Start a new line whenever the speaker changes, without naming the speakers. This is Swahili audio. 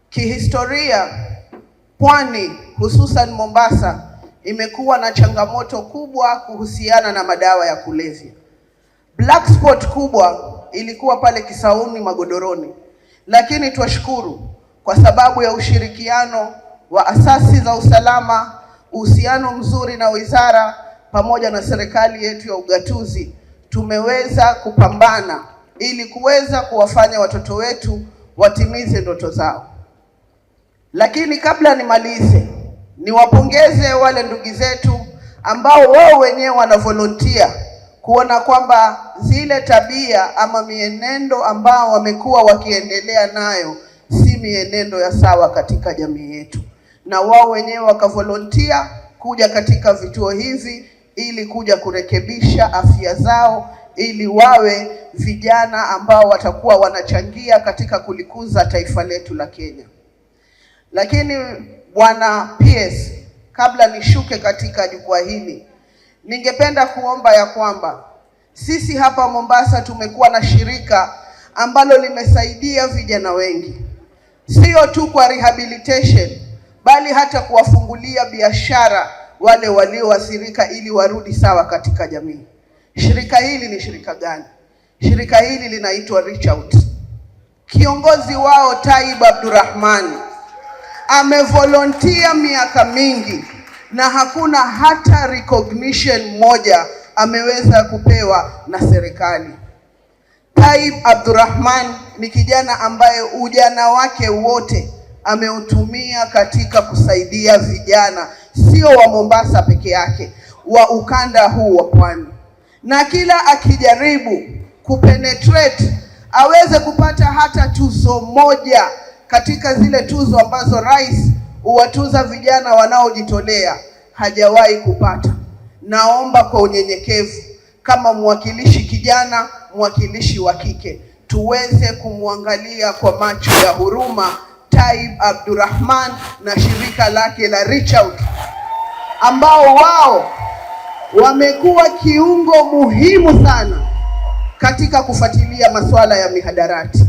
Kihistoria, Pwani hususan Mombasa imekuwa na changamoto kubwa kuhusiana na madawa ya kulevya. Black spot kubwa ilikuwa pale Kisauni Magodoroni, lakini twashukuru kwa sababu ya ushirikiano wa asasi za usalama, uhusiano mzuri na wizara pamoja na serikali yetu ya ugatuzi, tumeweza kupambana ili kuweza kuwafanya watoto wetu watimize ndoto zao. Lakini kabla nimalize, niwapongeze wale ndugu zetu ambao wao wenyewe wana volunteer kuona kwamba zile tabia ama mienendo ambao wamekuwa wakiendelea nayo si mienendo ya sawa katika jamii yetu, na wao wenyewe wakavolunteer kuja katika vituo hivi ili kuja kurekebisha afya zao, ili wawe vijana ambao watakuwa wanachangia katika kulikuza taifa letu la Kenya. Lakini Bwana PS, kabla nishuke katika jukwaa hili, ningependa kuomba ya kwamba sisi hapa Mombasa tumekuwa na shirika ambalo limesaidia vijana wengi, sio tu kwa rehabilitation bali hata kuwafungulia biashara wale walioathirika ili warudi sawa katika jamii. Shirika hili ni shirika gani? Shirika hili linaitwa Reach Out. Kiongozi wao Taib Abdurrahman amevolunteer miaka mingi na hakuna hata recognition moja ameweza kupewa na serikali. Taib Abdurrahman ni kijana ambaye ujana wake wote ameutumia katika kusaidia vijana, sio wa Mombasa peke yake, wa ukanda huu wa Pwani, na kila akijaribu kupenetrate aweze kupata hata tuzo moja katika zile tuzo ambazo rais huwatuza vijana wanaojitolea, hajawahi kupata. Naomba kwa unyenyekevu, kama mwakilishi kijana, mwakilishi wa kike, tuweze kumwangalia kwa macho ya huruma Taib Abdurrahman na shirika lake la Reach Out, ambao wao wamekuwa kiungo muhimu sana katika kufuatilia masuala ya mihadarati.